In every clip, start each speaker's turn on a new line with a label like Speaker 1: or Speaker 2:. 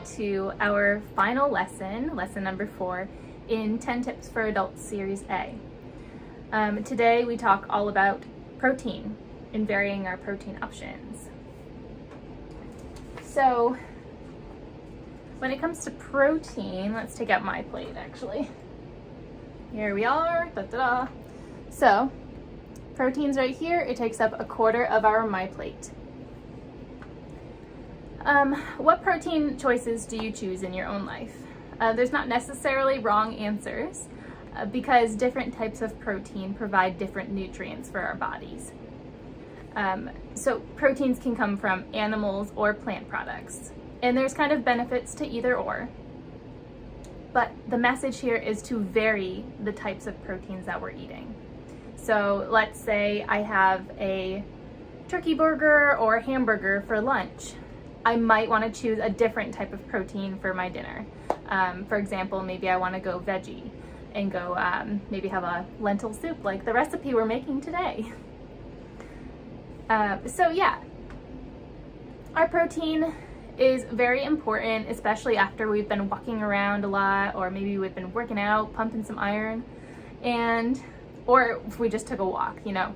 Speaker 1: to our final lesson, lesson number 4, in 10 Tips for Adults Series A. Today we talk all about protein and varying our protein options. So when it comes to protein, let's take out MyPlate actually. Here we are, da-da-da. So protein's right here, it takes up 1/4 of our MyPlate. What protein choices do you choose in your own life? There's not necessarily wrong answers because different types of protein provide different nutrients for our bodies. So proteins can come from animals or plant products, and there's kind of benefits to either or. But the message here is to vary the types of proteins that we're eating. So let's say I have a turkey burger or hamburger for lunch. I might want to choose a different type of protein for my dinner. For example, maybe I want to go veggie and go maybe have a lentil soup like the recipe we're making today. So yeah, our protein is very important, especially after we've been walking around a lot, or maybe we've been working out, pumping some iron, or if we just took a walk, you know.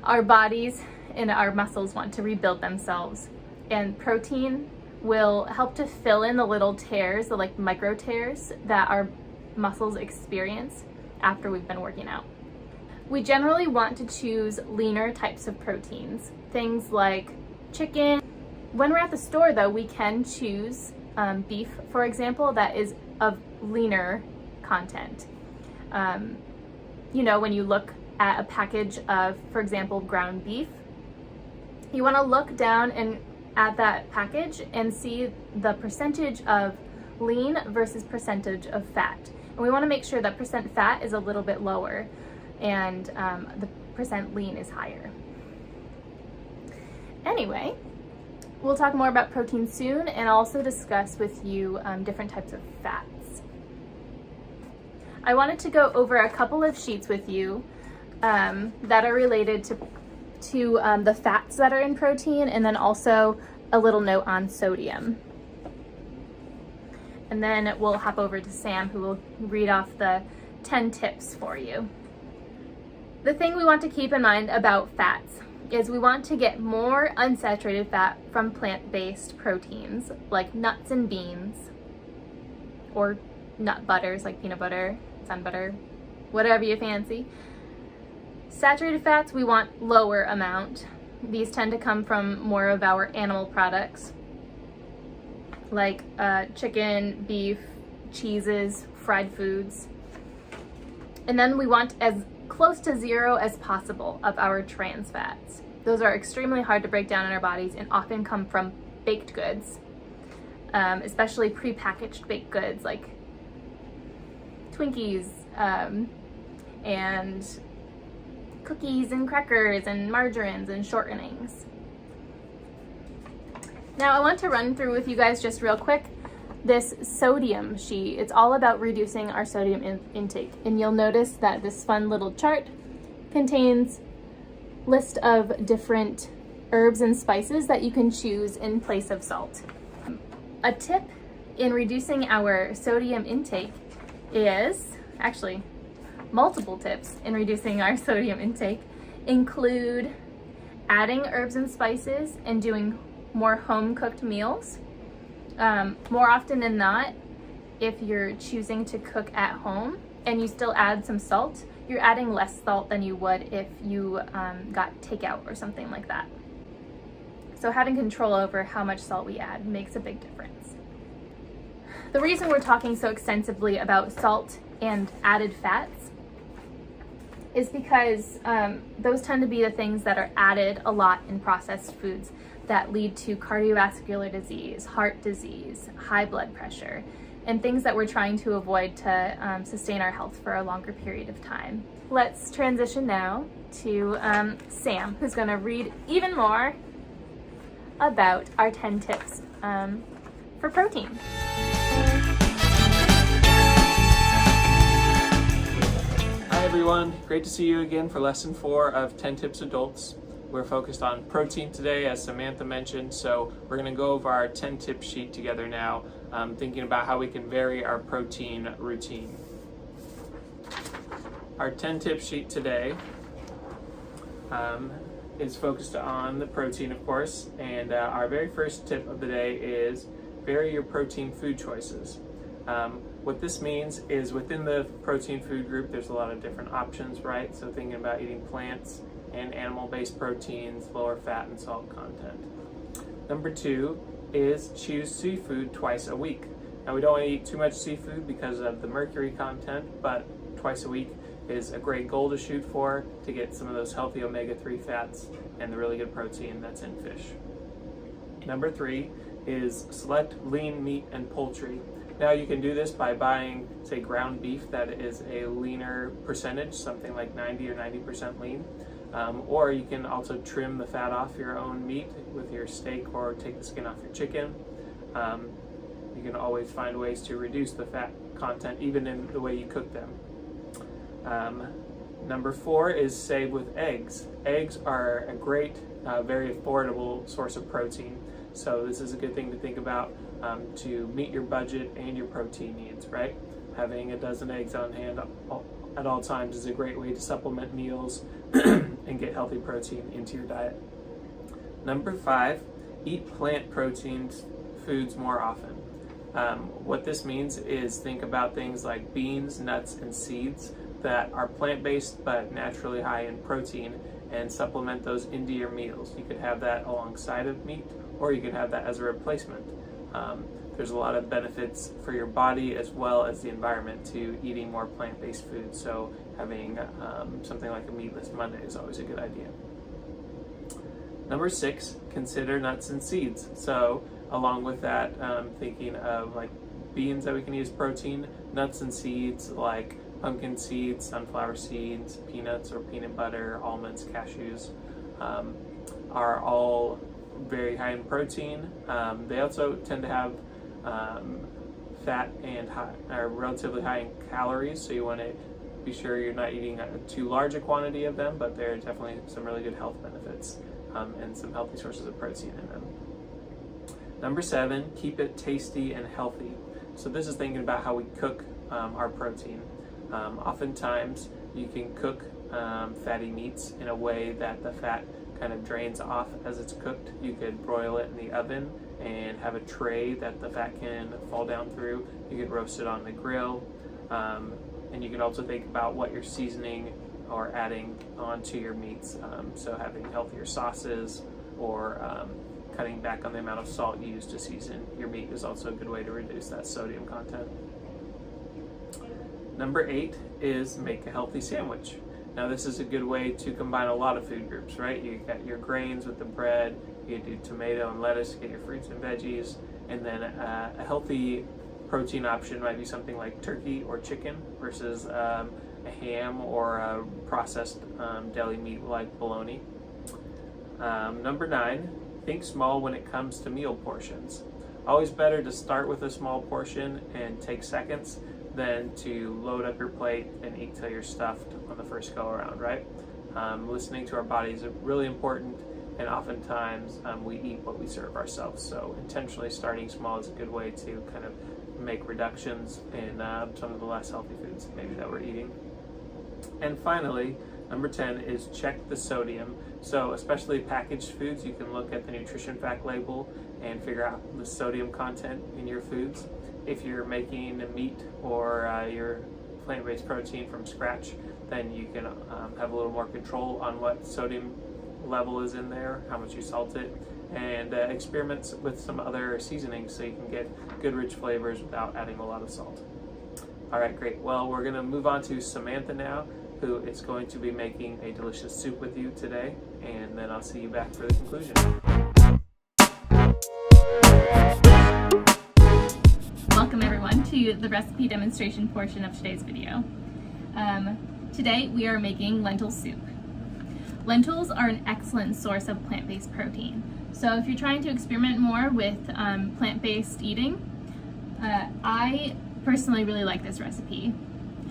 Speaker 1: Our bodies and our muscles want to rebuild themselves, and protein will help to fill in the little tears, the like micro tears that our muscles experience after we've been working out. We generally want to choose leaner types of proteins, things like chicken. When we're at the store though, we can choose beef, for example, that is of leaner content. You know, when you look at a package of, for example, ground beef, you want to look down and at that package and see the percentage of lean versus percentage of fat. And we want to make sure that percent fat is a little bit lower and the percent lean is higher. Anyway, we'll talk more about protein soon and also discuss with you different types of fats. I wanted to go over a couple of sheets with you that are related to the fats that are in protein, and then also a little note on sodium. And then we'll hop over to Sam, who will read off the 10 tips for you. The thing we want to keep in mind about fats is we want to get more unsaturated fat from plant-based proteins like nuts and beans, or nut butters like peanut butter, sun butter, whatever you fancy. Saturated fats we want lower amount. These tend to come from more of our animal products like chicken, beef, cheeses, fried foods. And then we want as close to 0 as possible of our trans fats. Those are extremely hard to break down in our bodies and often come from baked goods, especially prepackaged baked goods like Twinkies and cookies and crackers and margarines and shortenings. Now I want to run through with you guys just real quick this sodium sheet. It's all about reducing our sodium intake, and you'll notice that this fun little chart contains list of different herbs and spices that you can choose in place of salt. A tip in reducing our sodium intake is, actually multiple tips in reducing our sodium intake include adding herbs and spices and doing more home cooked meals. More often than not, if you're choosing to cook at home and you still add some salt, you're adding less salt than you would if you got takeout or something like that. So having control over how much salt we add makes a big difference. The reason we're talking so extensively about salt and added fats is because those tend to be the things that are added a lot in processed foods that lead to cardiovascular disease, heart disease, high blood pressure, and things that we're trying to avoid to sustain our health for a longer period of time. Let's transition now to Sam, who's going to read even more about our 10 tips for protein.
Speaker 2: Hi everyone, great to see you again for lesson 4 of 10 Tips Adults. we're focused on protein today, as Samantha mentioned, so we're going to go over our 10-tip sheet together now, thinking about how we can vary our protein routine. Our 10-tip sheet today is focused on the protein, of course, and our very first tip of the day is vary your protein food choices. What this means is within the protein food group, there's a lot of different options, right? So thinking about eating plants and animal-based proteins, lower fat and salt content. Number 2 is choose seafood twice a week. Now we don't want to eat too much seafood because of the mercury content, but twice a week is a great goal to shoot for to get some of those healthy omega-3 fats and the really good protein that's in fish. Number 3 is select lean meat and poultry. Now you can do this by buying, say, ground beef that is a leaner percentage, something like 90 or 90% lean. Or you can also trim the fat off your own meat with your steak or take the skin off your chicken. You can always find ways to reduce the fat content even in the way you cook them. Number 4 is save with eggs. Eggs are a great, very affordable source of protein. So this is a good thing to think about to meet your budget and your protein needs, right? Having a dozen eggs on hand at all times is a great way to supplement meals and get healthy protein into your diet. Number 5, eat plant protein foods more often. What this means is think about things like beans, nuts, and seeds that are plant-based but naturally high in protein, and supplement those into your meals. You could have that alongside of meat, or you could have that as a replacement. There's a lot of benefits for your body as well as the environment to eating more plant-based food, so having something like a meatless Monday is always a good idea. Number 6, consider nuts and seeds. So along with that, thinking of like beans that we can use protein, nuts and seeds like pumpkin seeds, sunflower seeds, peanuts or peanut butter, almonds, cashews are all very high in protein. They also tend to have fat and are relatively high in calories, so you want to be sure you're not eating too large a quantity of them, but there are definitely some really good health benefits and some healthy sources of protein in them. Number 7, keep it tasty and healthy. So this is thinking about how we cook our protein. Oftentimes you can cook fatty meats in a way that the fat kind of drains off as it's cooked. You could broil it in the oven and have a tray that the fat can fall down through. You could roast it on the grill. And you can also think about what you're seasoning or adding onto your meats. So having healthier sauces or cutting back on the amount of salt you use to season your meat is also a good way to reduce that sodium content. Number 8 is make a healthy sandwich. Now this is a good way to combine a lot of food groups, right? You got your grains with the bread, you can do tomato and lettuce, get your fruits and veggies, and then a healthy protein option might be something like turkey or chicken versus a ham or a processed deli meat like bologna. Number 9, think small when it comes to meal portions. Always better to start with a small portion and take seconds than to load up your plate and eat till you're stuffed on the first go around, right? Listening to our bodies is really important, and oftentimes we eat what we serve ourselves. So intentionally starting small is a good way to kind of make reductions in some of the less healthy foods maybe that we're eating. And finally, number 10 is check the sodium. So especially packaged foods, you can look at the nutrition fact label and figure out the sodium content in your foods. If you're making a meat or your plant-based protein from scratch, then you can have a little more control on what sodium level is in there, how much you salt it, and experiment with some other seasonings so you can get good rich flavors without adding a lot of salt. All right, great. Well, we're going to move on to Samantha now, who is going to be making a delicious soup with you today, and then I'll see you back for the conclusion.
Speaker 1: Welcome everyone to the recipe demonstration portion of today's video. Today we are making lentil soup. Lentils are an excellent source of plant-based protein. So if you're trying to experiment more with plant-based eating, I personally really like this recipe.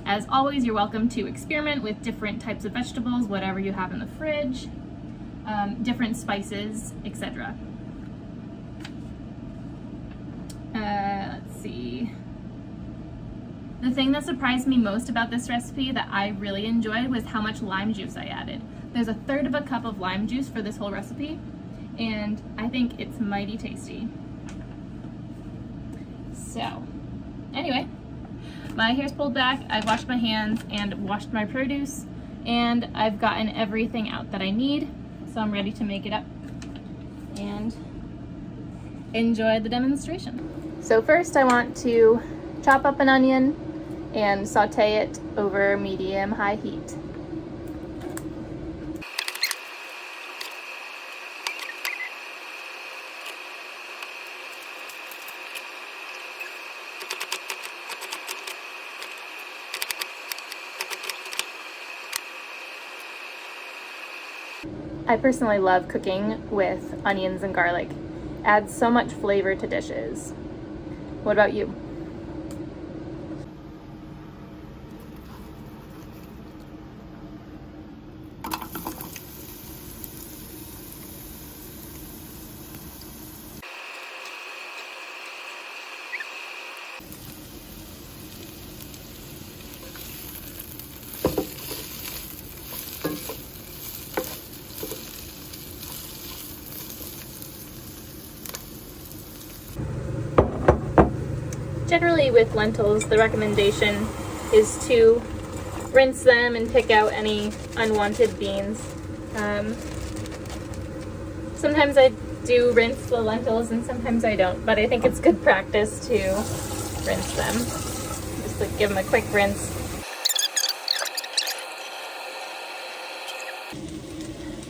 Speaker 1: As always, you're welcome to experiment with different types of vegetables, whatever you have in the fridge. different spices, etc. Let's see. The thing that surprised me most about this recipe that I really enjoyed was how much lime juice I added. There's 1/3 cup of lime juice for this whole recipe, and I think it's mighty tasty. So, anyway, my hair's pulled back, I've washed my hands and washed my produce, and I've gotten everything out that I need, so I'm ready to make it up and enjoy the demonstration. So first I want to chop up an onion and saute it over medium-high heat. I personally love cooking with onions and garlic. Adds so much flavor to dishes. What about you? Generally with lentils, the recommendation is to rinse them and pick out any unwanted beans. Sometimes I do rinse the lentils and sometimes I don't, but I think it's good practice to rinse them. Just like give them a quick rinse.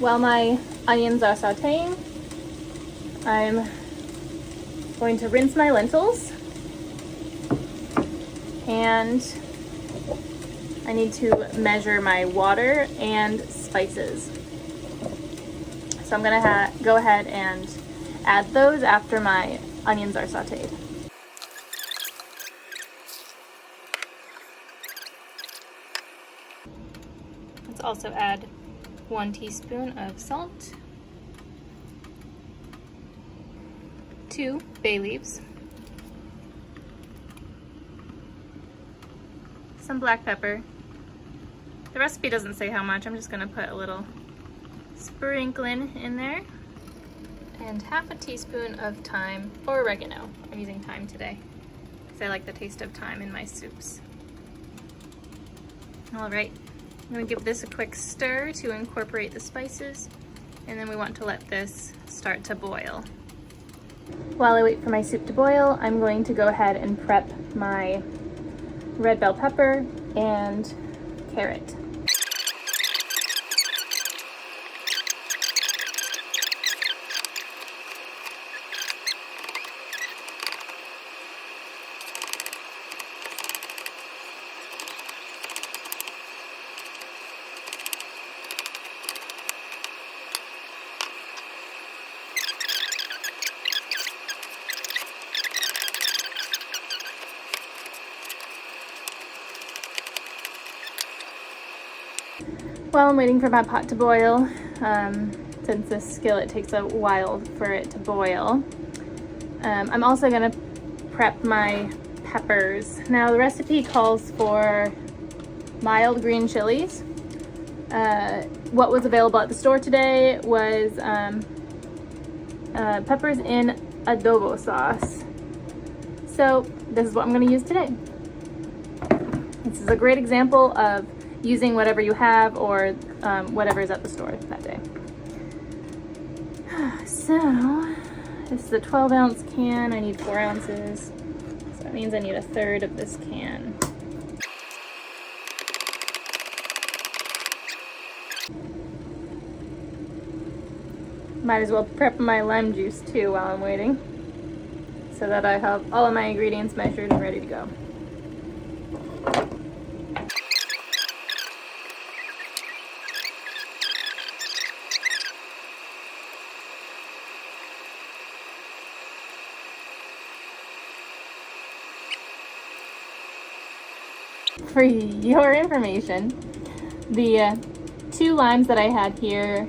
Speaker 1: While my onions are sauteing, I'm going to rinse my lentils. And I need to measure my water and spices. So I'm gonna go ahead and add those after my onions are sauteed. Let's also add 1 teaspoon of salt, 2 bay leaves, some black pepper. The recipe doesn't say how much, I'm just gonna put a little sprinkling in there, and 1/2 teaspoon of thyme or oregano. I'm using thyme today because I like the taste of thyme in my soups. All right, I'm gonna give this a quick stir to incorporate the spices, and then we want to let this start to boil. While I wait for my soup to boil, I'm going to go ahead and prep my red bell pepper and carrot. While I'm waiting for my pot to boil, since this skillet takes a while for it to boil, I'm also going to prep my peppers. Now the recipe calls for mild green chilies. What was available at the store today was peppers in adobo sauce. So this is what I'm going to use today. This is a great example of using whatever you have or whatever is at the store that day. So this is a 12-ounce can. I need 4 ounces. So that means I need 1/3 of this can. Might as well prep my lime juice too while I'm waiting, so that I have all of my ingredients measured and ready to go. For your information, the 2 limes that I had here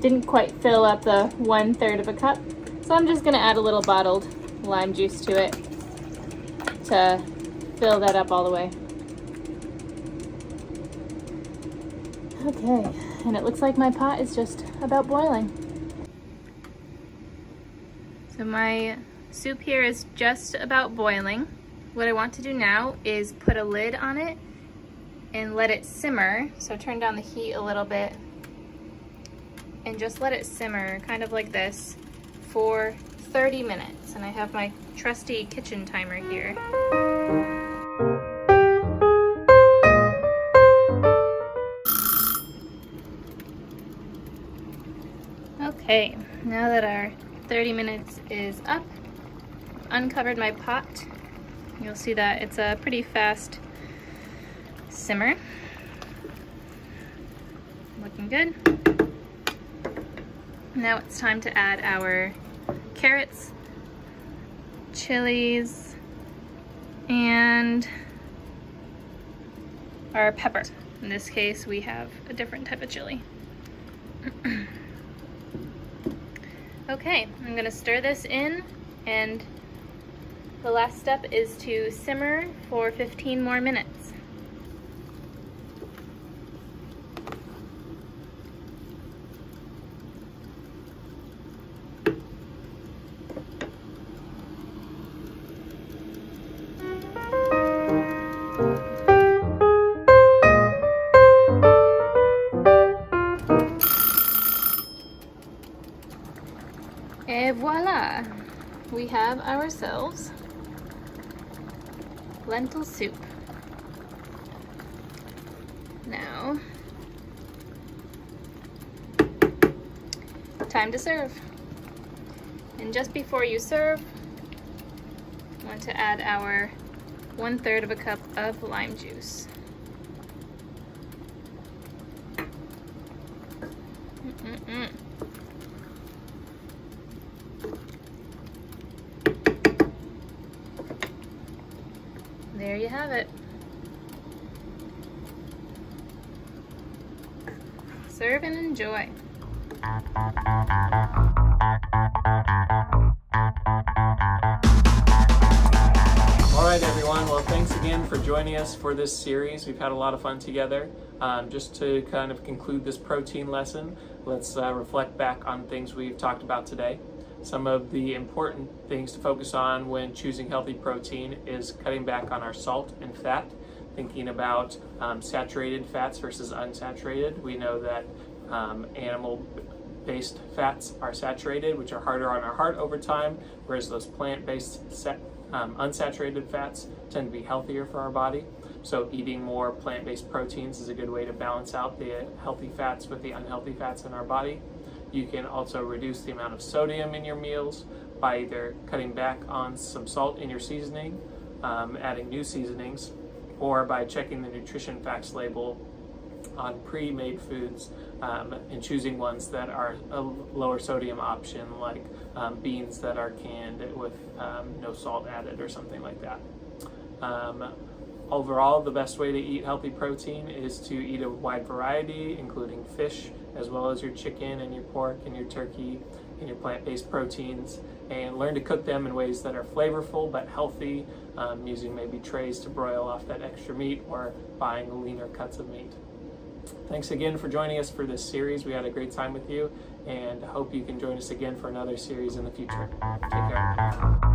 Speaker 1: didn't quite fill up the 1/3 of a cup. So I'm just gonna add a little bottled lime juice to it to fill that up all the way. Okay, and it looks like my pot is just about boiling. So my soup here is just about boiling. What I want to do now is put a lid on it and let it simmer. So turn down the heat a little bit and just let it simmer, kind of like this, for 30 minutes. And I have my trusty kitchen timer here. Okay, now that our 30 minutes is up, uncovered my pot. You'll see that it's a pretty fast simmer. Looking good. Now it's time to add our carrots, chilies, and our pepper. In this case, we have a different type of chili. Okay, I'm gonna stir this in, and the last step is to simmer for 15 more minutes. Et voila! We have ourselves lentil soup. Now, time to serve. And just before you serve, I want to add our 1/3 of a cup of lime juice. There you have it. Serve and enjoy.
Speaker 2: All right, everyone. Well, thanks again for joining us for this series. We've had a lot of fun together. Just to kind of conclude this protein lesson, let's reflect back on things we've talked about today. Some of the important things to focus on when choosing healthy protein is cutting back on our salt and fat, thinking about saturated fats versus unsaturated. We know that animal-based fats are saturated, which are harder on our heart over time, whereas those plant-based unsaturated fats tend to be healthier for our body. So eating more plant-based proteins is a good way to balance out the healthy fats with the unhealthy fats in our body. You can also reduce the amount of sodium in your meals by either cutting back on some salt in your seasoning, adding new seasonings, or by checking the nutrition facts label on pre-made foods and choosing ones that are a lower sodium option, like beans that are canned with no salt added or something like that. Overall, the best way to eat healthy protein is to eat a wide variety, including fish, as well as your chicken and your pork and your turkey and your plant-based proteins, and learn to cook them in ways that are flavorful but healthy, using maybe trays to broil off that extra meat or buying leaner cuts of meat. Thanks again for joining us for this series. We had a great time with you, and hope you can join us again for another series in the future. Take care.